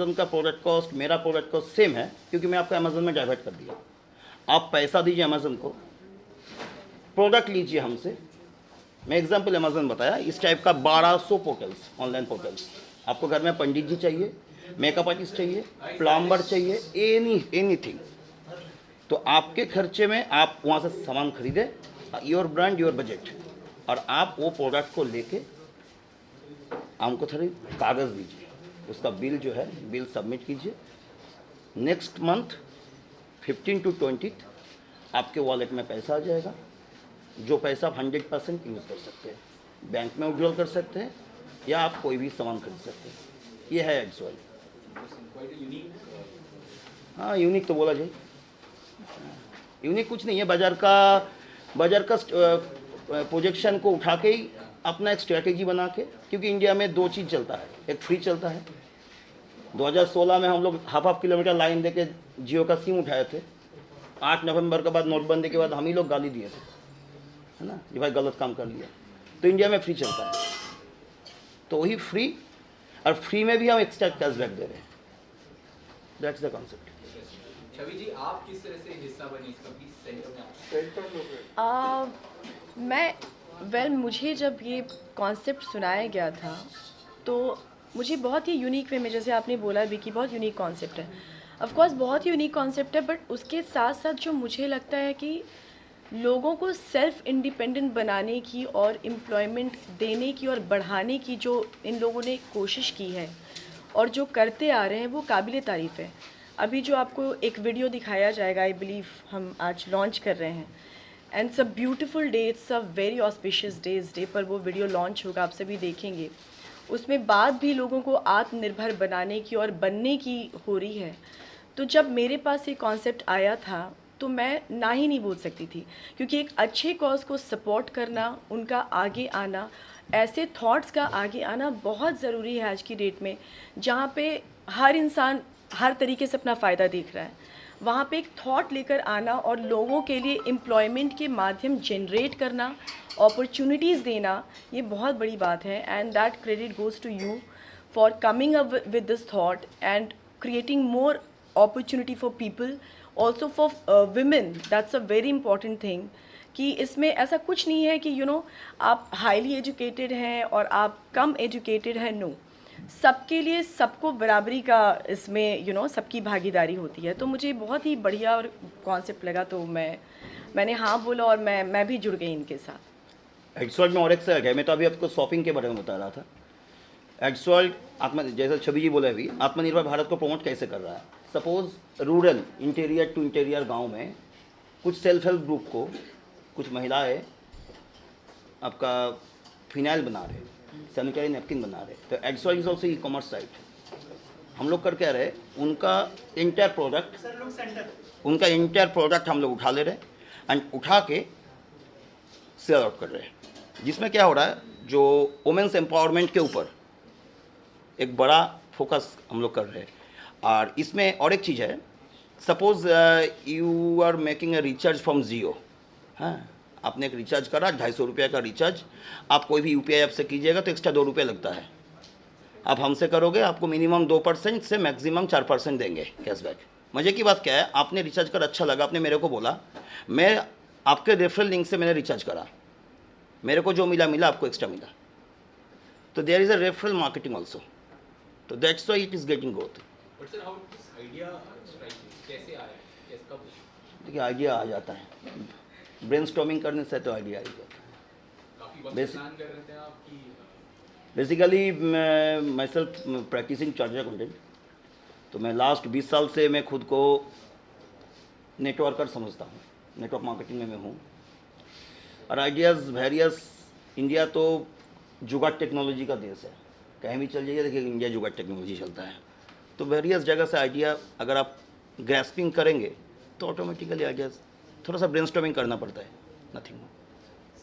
Amazon का product cost मेरा product cost same है, क्योंकि मैं आपको अमेज़न में डाइवर्ट कर दिया। आप पैसा दीजिए अमेज़न को, प्रोडक्ट लीजिए हमसे। मैं एग्जांपल अमेज़न बताया, इस टाइप का 1200 पोर्टल्स, ऑनलाइन पोर्टल्स। आपको घर में पंडित जी चाहिए, मेकअप आर्टिस्ट चाहिए, प्लम्बर चाहिए, एनीथिंग, तो आपके खर्चे में आप वहाँ से सामान खरीदें, योर ब्रांड योर बजट, और आप वो प्रोडक्ट को लेके हमको थोड़ी कागज़ दीजिए, उसका बिल जो है बिल सबमिट कीजिए। नेक्स्ट मंथ 15 to 20 आपके वॉलेट में पैसा आ जाएगा, जो पैसा आप 100% यूज़ कर सकते हैं, बैंक में विड्रॉल कर सकते हैं, या आप कोई भी सामान खरीद सकते हैं। ये है एक्सवाइल। हाँ, यूनिक तो बोला जाए, यूनिक कुछ नहीं है, बाजार का प्रोजेक्शन को उठा के ही अपना एक स्ट्रैटेजी बना के, क्योंकि इंडिया में दो चीज़ चलता है, एक फ्री चलता है। 2016 में हम लोग हाफ किलोमीटर लाइन देके जियो का सिम उठाए थे। 8 नवंबर के बाद, नोटबंदी के बाद हम ही लोग गाली दिए थे, है ना, ये भाई गलत काम कर लिया। तो इंडिया में फ्री चलता है, तो वही फ्री, और फ्री में भी हम एक्स्ट्रा कैशबैक दे रहे हैं। That's the concept. Chhavi ji, आप किस तरह से हिस्सा बनी इसका, प्लीज मैं मुझे जब ये कॉन्सेप्ट सुनाया गया था तो मुझे बहुत ही यूनिक वे में, जैसे आपने बोला भी कि बहुत यूनिक कॉन्सेप्ट है, ऑफ कोर्स बहुत ही यूनिक कॉन्सेप्ट है, बट उसके साथ साथ जो मुझे लगता है कि लोगों को सेल्फ इंडिपेंडेंट बनाने की और एम्प्लॉयमेंट देने की और बढ़ाने की जो इन लोगों ने कोशिश की है और जो करते आ रहे हैं, वो काबिल तारीफ़ है। अभी जो आपको एक वीडियो दिखाया जाएगा, आई बिलीव हम आज लॉन्च कर रहे हैं, and it's a beautiful day, it's a very auspicious day. इस डे पर वो वीडियो लॉन्च होगा, आप सभी देखेंगे। उसमें बात भी लोगों को आत्मनिर्भर बनाने की और बनने की हो रही है। तो जब मेरे पास ये कॉन्सेप्ट आया था तो मैं ना ही नहीं बोल सकती थी, क्योंकि एक अच्छे कॉज को सपोर्ट करना, उनका आगे आना, ऐसे थॉट्स का आगे आना बहुत ज़रूरी है आज की डेट में, जहाँ पे हर इंसान हर तरीके से अपना फ़ायदा देख रहा है। वहाँ पे एक थॉट लेकर आना और लोगों के लिए एम्प्लॉयमेंट के माध्यम जनरेट करना, अपॉर्चुनिटीज़ देना, ये बहुत बड़ी बात है। And that credit goes to you for coming up with this thought and creating more opportunity for people, also for women. That's a very important thing, कि इसमें ऐसा कुछ नहीं है कि आप हाईली एजुकेटेड हैं और आप कम एजुकेटेड हैं। नो, सबके लिए सबको बराबरी का इसमें सबकी भागीदारी होती है। तो मुझे बहुत ही बढ़िया और कॉन्सेप्ट लगा, तो मैंने हाँ बोला और मैं भी जुड़ गई इनके साथ। एक्सवर्ल्ड में और एक से है, मैं तो अभी आपको शॉपिंग के बारे में बता रहा था। एक्सवर्ल्ड जैसे छवि जी बोले अभी, आत्मनिर्भर भारत को प्रमोट कैसे कर रहा है। Suppose rural interior two interior गांव में कुछ सेल्फ हेल्प ग्रुप को, कुछ महिलाएं आपका फिनाइल बना रहे, सैनिटरी नैपकिन बना रहे, तो Xworld is also e commerce site. हम लोग कर क्या रहे, उनका इंटायर प्रोडक्ट हम लोग उठा ले रहे एंड उठा के सेल आउट कर रहे हैं, जिसमें क्या हो रहा है, जो वुमेन्स एम्पावरमेंट के ऊपर एक बड़ा फोकस हम लोग कर रहे हैं। और इसमें और एक चीज़ है, suppose you are making a recharge from Jio, हाँ, आपने एक रिचार्ज करा 250 रुपये का रिचार्ज, आप कोई भी यूपीआई ऐप से कीजिएगा तो एक्स्ट्रा 2 रुपये लगता है। आप हमसे करोगे, आपको मिनिमम 2% से मैक्सिमम 4% देंगे कैशबैक। मज़े की बात क्या है, आपने रिचार्ज कर अच्छा लगा, आपने मेरे को बोला, मैं आपके रेफरल लिंक से मैंने रिचार्ज करा, मेरे को जो मिला आपको एक्स्ट्रा मिला, तो there is a referral marketing also, तो that's why it is getting growth. देखिए, आइडिया आ जाता है, ब्रेनस्टॉर्मिंग करने से तो आइडिया आ जाता है। बेसिकली मैं सेल्फ प्रैक्टिसिंग चार्टर्ड अकाउंटेंट, तो मैं लास्ट 20 साल से मैं खुद को नेटवर्कर समझता हूँ, नेटवर्क मार्केटिंग में मैं हूँ। और आइडियाज़ वेरियस, इंडिया तो जुगाड़ टेक्नोलॉजी का देश है, कहीं भी चल जाइए देखिए इंडिया जुगाड़ टेक्नोलॉजी चलता है। तो वेरियस जगह से आइडिया अगर आप ग्रैस्पिंग करेंगे तो ऑटोमेटिकली आइडियाज़, थोड़ा सा ब्रेनस्टॉर्मिंग करना पड़ता है, nothing.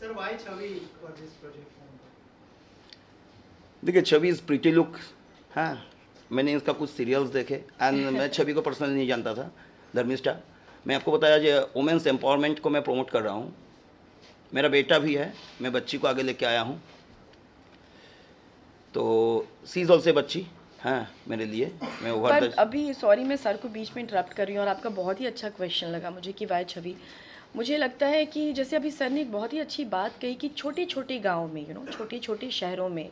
Sir, why Chhavi for this project? देखिए, छवि इज़ प्रीटी लुक, हाँ, मैंने इसका कुछ सीरियल्स देखे एंड मैं छवि को पर्सनली नहीं जानता था, धर्मिष्ठा। मैं आपको बताया जो वुमेन्स एम्पावरमेंट को मैं प्रमोट कर रहा हूँ, मेरा बेटा भी है, मैं बच्ची को आगे लेके आया हूँ, तो सी इज़ ऑल्सो बच्ची हाँ मेरे लिए। मैं ओवर पर द अभी सॉरी मैं सर को बीच में इंटरप्ट कर रही हूँ, और आपका बहुत ही अच्छा क्वेश्चन लगा मुझे कि वाई छवि। मुझे लगता है कि जैसे अभी सर ने एक बहुत ही अच्छी बात कही कि छोटे छोटे गाँव में छोटे छोटे शहरों में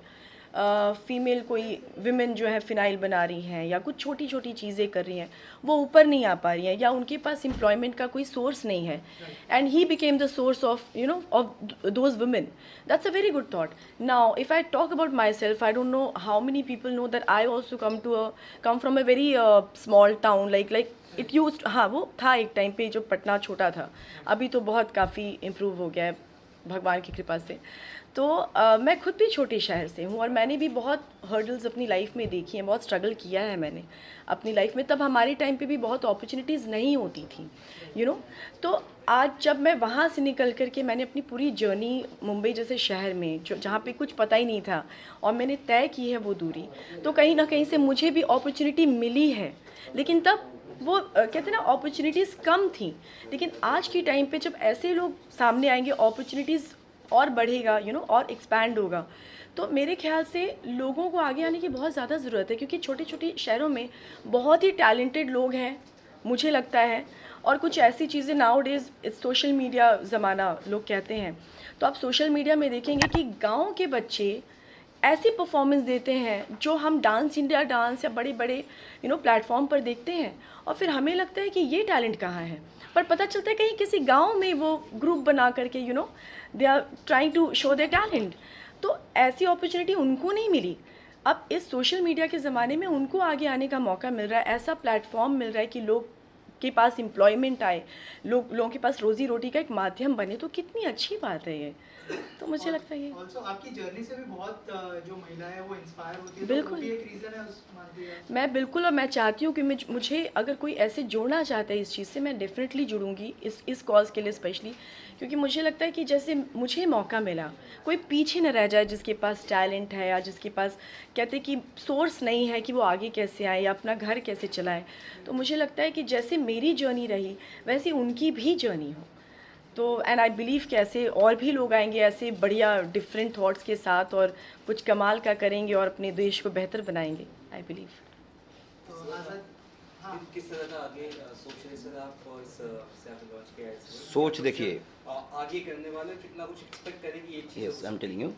फीमेल कोई विमेन जो है फ़िनाइल बना रही हैं या कुछ छोटी छोटी चीज़ें कर रही हैं, वो ऊपर नहीं आ पा रही हैं या उनके पास एम्प्लॉयमेंट का कोई सोर्स नहीं है, and he became the source of of those women. That's a very good thought. Now, if I talk about myself, I don't know how many people know that I also come from a very small town. Like it used, हाँ वो था एक time पे जो पटना छोटा था, अभी तो बहुत काफ़ी इम्प्रूव हो गया है भगवान की कृपा से. तो मैं खुद भी छोटे शहर से हूँ, और मैंने भी बहुत हर्डल्स अपनी लाइफ में देखी हैं, बहुत स्ट्रगल किया है मैंने अपनी लाइफ में. तब हमारे टाइम पे भी बहुत अपॉर्चुनिटीज़ नहीं होती थी तो आज जब मैं वहाँ से निकल कर के मैंने अपनी पूरी जर्नी मुंबई जैसे शहर में जहाँ पे कुछ पता ही नहीं था और मैंने तय की है वो दूरी, तो कहीं ना कहीं से मुझे भी अपॉर्चुनिटी मिली है. लेकिन तब वो कहते हैं ना अपॉर्चुनिटीज़ कम थी. लेकिन आज की टाइम पे जब ऐसे लोग सामने आएंगे, अपॉर्चुनिटीज़ और बढ़ेगा और एक्सपैंड होगा. तो मेरे ख्याल से लोगों को आगे आने की बहुत ज़्यादा ज़रूरत है, क्योंकि छोटे छोटे शहरों में बहुत ही टैलेंटेड लोग हैं मुझे लगता है. और कुछ ऐसी चीज़ें नाउ डेज़ सोशल मीडिया ज़माना लोग कहते हैं, तो आप सोशल मीडिया में देखेंगे कि गाँव के बच्चे ऐसी परफॉर्मेंस देते हैं जो हम डांस इंडिया डांस या बड़े बड़े प्लेटफॉर्म पर देखते हैं, और फिर हमें लगता है कि ये टैलेंट कहाँ है. पर पता चलता है कहीं किसी गांव में वो ग्रुप बना करके they are trying to show their talent. तो ऐसी अपॉर्चुनिटी उनको नहीं मिली. अब इस सोशल मीडिया के ज़माने में उनको आगे आने का मौका मिल रहा है, ऐसा प्लेटफॉर्म मिल रहा है कि लोग के पास एम्प्लॉयमेंट आए, लोगों के पास रोज़ी रोटी का एक माध्यम बने. तो कितनी अच्छी बात है ये. तो मुझे लगता है ये ऑल्सो आपकी जर्नी से भी बहुत जो महिला है वो इंस्पायर होती है. बिल्कुल. तो वो भी एक रीज़न है उस मानती है. मैं बिल्कुल, और मैं चाहती हूँ कि मुझे अगर कोई ऐसे जोड़ना चाहता है इस चीज़ से, मैं डेफिनेटली जुड़ूंगी इस कॉज के लिए स्पेशली, क्योंकि मुझे लगता है कि जैसे मुझे मौका मिला, कोई पीछे न रह जाए जिसके पास टैलेंट है या जिसके पास कहते हैं कि सोर्स नहीं है कि वो आगे कैसे आए या अपना घर कैसे चलाए. तो मुझे लगता है कि जैसे मेरी जर्नी रही वैसे उनकी भी जर्नी हो. तो एंड आई बिलीव कि ऐसे और भी लोग आएंगे ऐसे बढ़िया डिफरेंट थॉट्स के साथ और कुछ कमाल का करेंगे और अपने देश को बेहतर बनाएंगे. I believe. तो आज़ाद, हाँ, किस तरह का आगे सोच रहे सर आप इस से आप लॉन्च किया है? सोच देखिए, आगे करने वाले कितना कुछ एक्सपेक्ट करेंगे ये चीज़? Yes I am telling you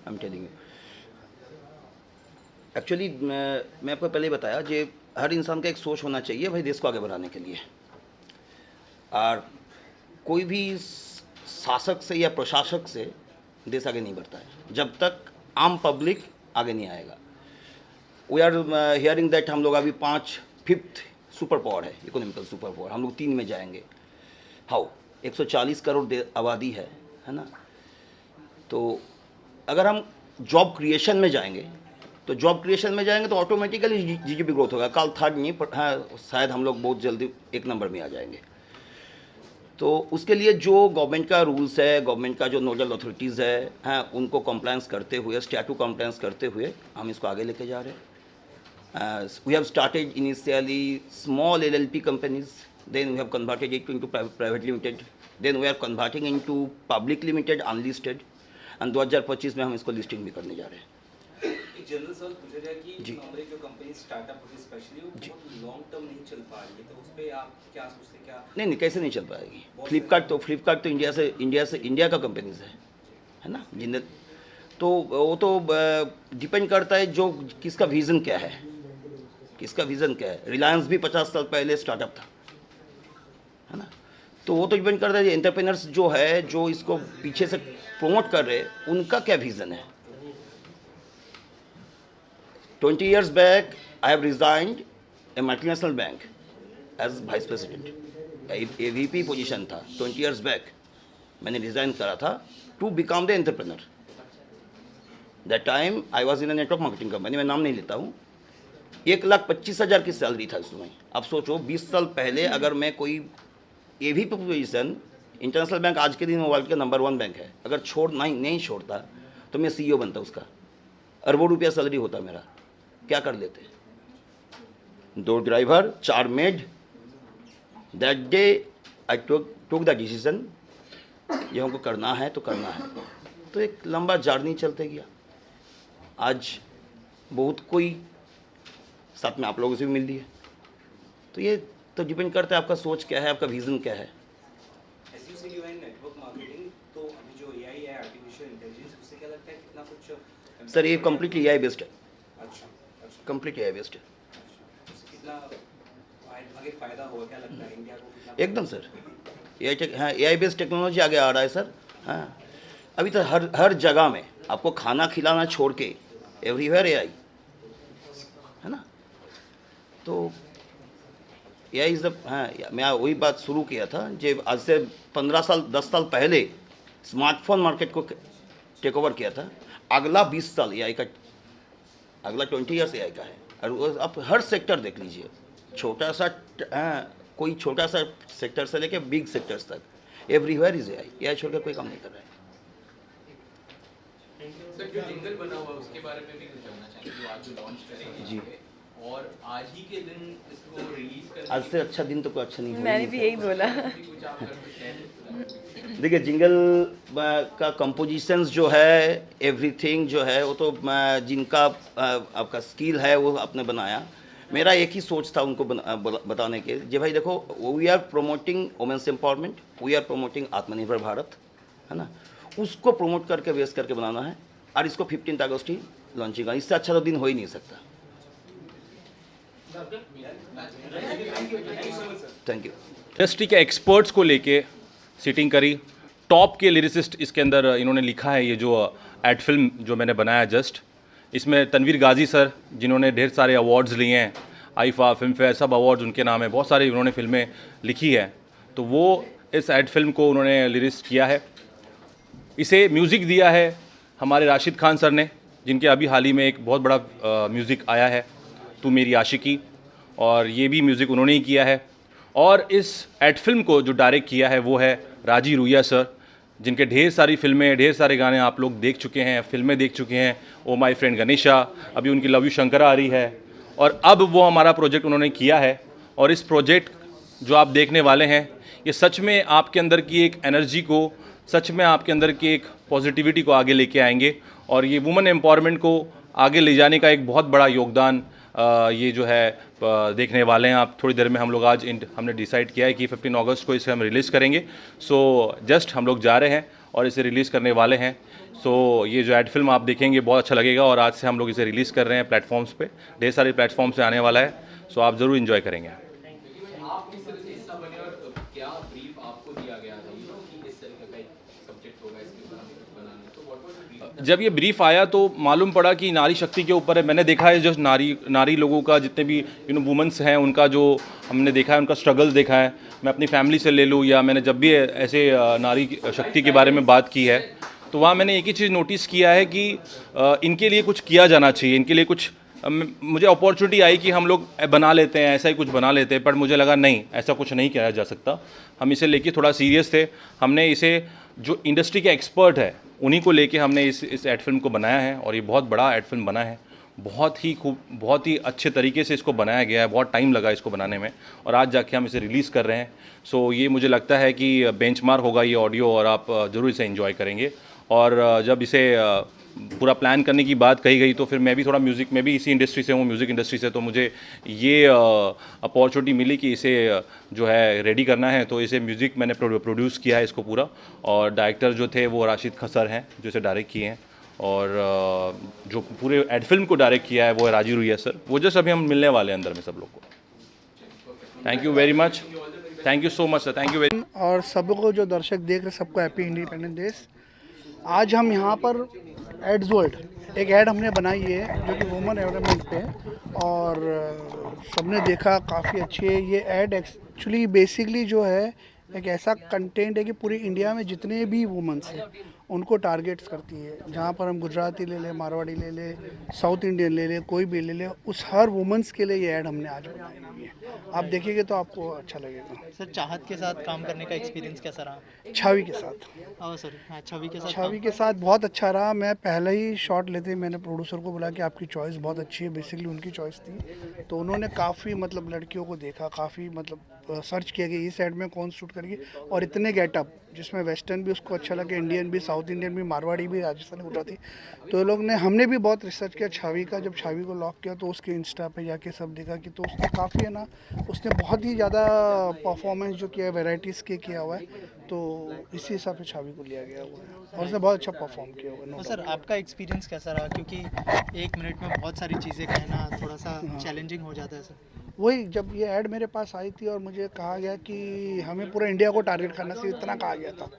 actually मैं आपको पहले ही बताया कि हर इंसान का एक सोच होना चाहिए भाई देश को आगे बढ़ाने के लिए. और कोई भी शासक से या प्रशासक से देश आगे नहीं बढ़ता है जब तक आम पब्लिक आगे नहीं आएगा. वी आर हियरिंग दैट हम लोग अभी 5th सुपर पावर है, इकोनॉमिकल सुपर पावर. हम लोग 3 में जाएंगे. हाउ 140 करोड़ आबादी है ना. तो अगर हम जॉब क्रिएशन में जाएंगे तो ऑटोमेटिकली जीडीपी ग्रोथ होगा. कल 3rd नहीं पर हाँ शायद हम लोग बहुत जल्दी 1 नंबर में आ जाएंगे. तो उसके लिए जो गवर्नमेंट का रूल्स है, गवर्नमेंट का जो नोडल अथॉरिटीज़ है हाँ उनको कंप्लायंस करते हुए, स्टैट्यू कंप्लायंस करते हुए हम इसको आगे लेके जा रहे हैं. We have started initially small LLP companies, then we have converted it into private limited, then we are converting into public limited unlisted, and 2025 में हम इसको लिस्टिंग भी करने जा रहे हैं. एक जनरल सवाल पूछा जाए कि जी. हमारे जो कंपनी स्टार्टअप होती है स्पेशली वो बहुत लॉन्ग टर्म नहीं चल पा रही है, तो उस पे आप क्या सोचते हैं? क्या नहीं कैसे नहीं चल पाएगी. फ्लिपकार्ट तो इंडिया का कंपनीज है ना जिन. तो वो तो डिपेंड करता है जो किसका विज़न क्या है. रिलायंस भी 50 साल पहले स्टार्टअप था है ना. तो वो तो डिपेंड करता है एंटरप्रेन्योर्स जो है जो इसको पीछे से प्रमोट कर रहे हैं उनका क्या विज़न है. 20 years back, I have resigned a multinational bank as vice president. AVP position था 20 years back. मैंने रिज़ाइन करा था to become the entrepreneur. That time I was in a network marketing company. मैं नाम नहीं लेता हूँ. 1,25,000 की सैलरी था उस समय. अब सोचो 20 साल पहले अगर मैं कोई AVP पोजीशन, इंटरनेशनल बैंक आज के दिन वर्ल्ड का नंबर 1 बैंक है, अगर नहीं छोड़ता तो मैं CEO बनता. उसका अरबों रुपया सैलरी होता मेरा. क्या कर लेते? 2 driver, 4 made. That day I took the decision, ये हमको करना है तो करना है. तो एक लंबा जर्नी चलते गया. आज बहुत कोई साथ में आप लोगों से भी मिल लिए। तो ये तो डिपेंड करता है आपका सोच क्या है, आपका विज़न क्या है। ऐसी से जो है नेटवर्क मार्केटिंग, तो अभी जो एआई है, आर्टिफिशियल इंटेलिजेंस, उससे क्या लगता है कितना कुछ? सर ये कम्प्लीटली AI बेस्ड है, अच्छा अच्छा कम्प्लीट AI बेस्ड है। अच्छा, उससे कितना आगे फायदा होगा, क्या लगता है इंडिया को कितना? एकदम सर, हाँ AI बेस्ड टेक्नोलॉजी आगे आ रहा है सर। हाँ, अभी तो हर जगह में आपको खाना खिलाना छोड़ के एवरीवेयर AI है ना। तो AI इज़ द, हाँ मैं वही बात शुरू किया था जब आज से 15 साल 10 साल पहले स्मार्टफोन मार्केट को टेक ओवर किया था। अगला 20 साल AI का, अगला 20 ईयर्स AI का है। और वो आप हर सेक्टर देख लीजिए, छोटा सा कोई छोटा सा सेक्टर से लेके बिग सेक्टर्स तक, एवरीवेयर इज AI छोड़ के कोई काम नहीं कर रहा है। सर जो जिंगल बना हुआ उसके बारे में भी कुछ जानना चाहेंगे, जो आज जो लॉन्च करेंगे जी। और आज ही के दिन इसको रिलीज करने आज से अच्छा दिन तो कोई अच्छा नहीं मैंने भी यही बोला। की कुछ आप अगर कुछ शेयर देखिए जिंगल का कंपोजिशंस जो है, एवरीथिंग जो है वो तो जिनका आपका स्किल है वो आपने बनाया। मेरा एक ही सोच था उनको बताने के, जी भाई देखो, we are promoting women's empowerment, we are promoting Atmanirbhar Bharat, है ना। उसको प्रमोट करके बेस करके बनाना है और इसको 15 अगस्त ही लॉन्चिंग का, इससे अच्छा तो दिन हो ही नहीं सकता। Thank you. इंडस्ट्री के एक्सपर्ट्स को लेके सीटिंग करी, टॉप के लिरिसिस्ट इसके अंदर इन्होंने लिखा है। ये जो एड फिल्म जो मैंने बनाया जस्ट, इसमें तनवीर गाजी सर जिन्होंने ढेर सारे अवार्ड्स लिए हैं, आईफा, फिल्म फेयर, सब अवार्ड्स उनके नाम है, बहुत सारी उन्होंने फिल्में लिखी है। तो वो इस एड फिल्म को उन्होंने लिरिस्ट किया है। इसे म्यूज़िक दिया है हमारे राशिद खान सर ने, जिनके अभी हाल ही में एक बहुत बड़ा म्यूज़िक आया है, तू मेरी आशिकी, और ये भी म्यूज़िक उन्होंने ही किया है। और इस एड फिल्म को जो डायरेक्ट किया है वो है राजी रुइया सर, जिनके ढेर सारी फिल्में, ढेर सारे गाने आप लोग देख चुके हैं, फिल्में देख चुके हैं। ओ माय फ्रेंड गणेशा, अभी उनकी लव यू शंकरा आ रही है, और अब वो हमारा प्रोजेक्ट उन्होंने किया है। और इस प्रोजेक्ट जो आप देखने वाले हैं, ये सच में आपके अंदर की एक एनर्जी को, सच में आपके अंदर की एक पॉजिटिविटी को आगे लेके आएंगे, और ये वुमेन एम्पावरमेंट को आगे ले जाने का एक बहुत बड़ा योगदान ये जो है देखने वाले हैं आप। थोड़ी देर में हम लोग आज हमने डिसाइड किया है कि 15 अगस्त को इसे हम रिलीज़ करेंगे। सो जस्ट हम लोग जा रहे हैं और इसे रिलीज़ करने वाले हैं। सो ये जो एड फिल्म आप देखेंगे बहुत अच्छा लगेगा, और आज से हम लोग इसे रिलीज़ कर रहे हैं प्लेटफॉर्म्स पे, ढेर सारे प्लेटफॉर्म से आने वाला है। सो आप ज़रूर इन्जॉय करेंगे। आप किस तरह से हिस्सा बने और क्या ब्रीफ आपको दिया गया था कि इस तरह का एक सब्जेक्ट होगा इसके ऊपर हमें कुछ बनाना है, तो व्हाट वाज द ब्रीफ? जब ये ब्रीफ आया तो मालूम पड़ा कि नारी शक्ति के ऊपर है। मैंने देखा है जो नारी लोगों का, जितने भी वुमेंस हैं, उनका जो हमने देखा है, उनका स्ट्रगल देखा है। मैं अपनी फैमिली से ले लूँ, या मैंने जब भी ऐसे नारी शक्ति के बारे में बात की है, तो वहाँ मैंने एक ही चीज़ नोटिस किया है कि इनके लिए कुछ किया जाना चाहिए, इनके लिए कुछ। मुझे अपॉर्चुनिटी आई कि हम लोग बना लेते हैं, ऐसा ही कुछ बना लेते हैं, पर मुझे लगा नहीं, ऐसा कुछ नहीं किया जा सकता। हम इसे लेके थोड़ा सीरियस थे। हमने इसे, जो इंडस्ट्री के एक्सपर्ट है उन्हीं को लेके हमने इस एड फिल्म को बनाया है, और ये बहुत बड़ा एड फिल्म बना है। बहुत ही अच्छे तरीके से इसको बनाया गया है, बहुत टाइम लगा इसको बनाने में, और आज जाके हम इसे रिलीज़ कर रहे हैं। सो ये मुझे लगता है कि बेंचमार्क होगा ये ऑडियो, और आप ज़रूर इसे एंजॉय करेंगे। और जब इसे पूरा प्लान करने की बात कही गई, तो फिर मैं भी थोड़ा म्यूज़िक में भी इसी इंडस्ट्री से हूँ, म्यूज़िक इंडस्ट्री से, तो मुझे ये अपॉर्चुनिटी मिली कि इसे जो है रेडी करना है। तो इसे म्यूज़िक मैंने प्रोड्यूस किया है इसको पूरा, और डायरेक्टर जो थे वो राशिद खान सर हैं जो इसे डायरेक्ट किए हैं, और जो पूरे एड फिल्म को डायरेक्ट किया है वो है राजी रुइया सर। वो जस्ट अभी हम मिलने वाले हैं अंदर में सब लोग को। Thank you very much, thank you so much sir, thank you very. और सबको जो दर्शक देख रहे सबको हैप्पी इंडिपेंडेंस डे। आज हम यहाँ पर एड्स वर्ल्ड एक ऐड हमने बनाई है जो कि वुमेन एम्पावरमेंट पे है, और सबने देखा, काफ़ी अच्छी है ये ऐड। एक्चुअली बेसिकली जो है एक ऐसा कंटेंट है कि पूरी इंडिया में जितने भी वुमेंस हैं उनको टारगेट्स करती है। जहाँ पर हम गुजराती ले लें, मारवाड़ी ले लें, साउथ इंडियन ले लें, कोई भी ले लें, उस हर वुमेंस के लिए ये ऐड हमने आज बनाई हुई है। आप देखेंगे तो आपको अच्छा लगेगा। सर चाहत के साथ काम करने का एक्सपीरियंस कैसा रहा? छवि के साथ, सॉरी हाँ, छवि के साथ छवि के साथ बहुत अच्छा रहा। मैं पहले ही शॉट लेते मैंने प्रोड्यूसर को बोला कि आपकी चॉइस बहुत अच्छी है, बेसिकली उनकी चॉइस थी। तो उन्होंने काफ़ी मतलब लड़कियों को देखा, काफ़ी मतलब सर्च किया कि इस ऐड में कौन शूट करेगी, और इतने गेटअप जिसमें वेस्टर्न भी उसको अच्छा लगे, इंडियन भी, साउथ इंडियन भी, मारवाड़ी भी, राजस्थानी, गुजराती। तो ये लोग ने, हमने भी बहुत रिसर्च किया छवि का। जब छवि को लॉक किया तो उसके इंस्टा पे जाके सब देखा कि तो उसने काफ़ी है ना, उसने बहुत ही ज़्यादा परफॉर्मेंस जो किया है वैराइटीज़ के किया हुआ है, तो इसी हिसाब से छवि को लिया गया हुआ है और उसने बहुत अच्छा परफॉर्म किया हुआ है। तो सर आपका एक्सपीरियंस कैसा रहा, क्योंकि 1 मिनट में बहुत सारी चीज़ें कहना थोड़ा सा चैलेंजिंग हो जाता है सर। वही, जब ये ऐड मेरे पास आई थी और मुझे कहा गया कि हमें पूरा इंडिया को टारगेट करना चाहिए, इतना कहा गया था,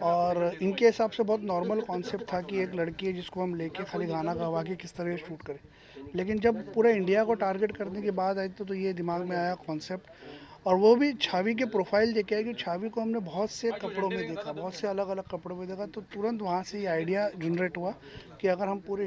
और इनके हिसाब से बहुत नॉर्मल कॉन्सेप्ट था कि एक लड़की है जिसको हम लेके खाली गाना गवा के किस तरह शूट करें। लेकिन जब पूरे इंडिया को टारगेट करने के बाद आई तो ये दिमाग में आया कॉन्सेप्ट, और वो भी छवि के प्रोफाइल देखे है कि छवि को हमने बहुत से कपड़ों में देखा, बहुत से अलग अलग कपड़ों में देखा, तो तुरंत वहाँ से ये आइडिया जनरेट हुआ कि अगर हम पूरे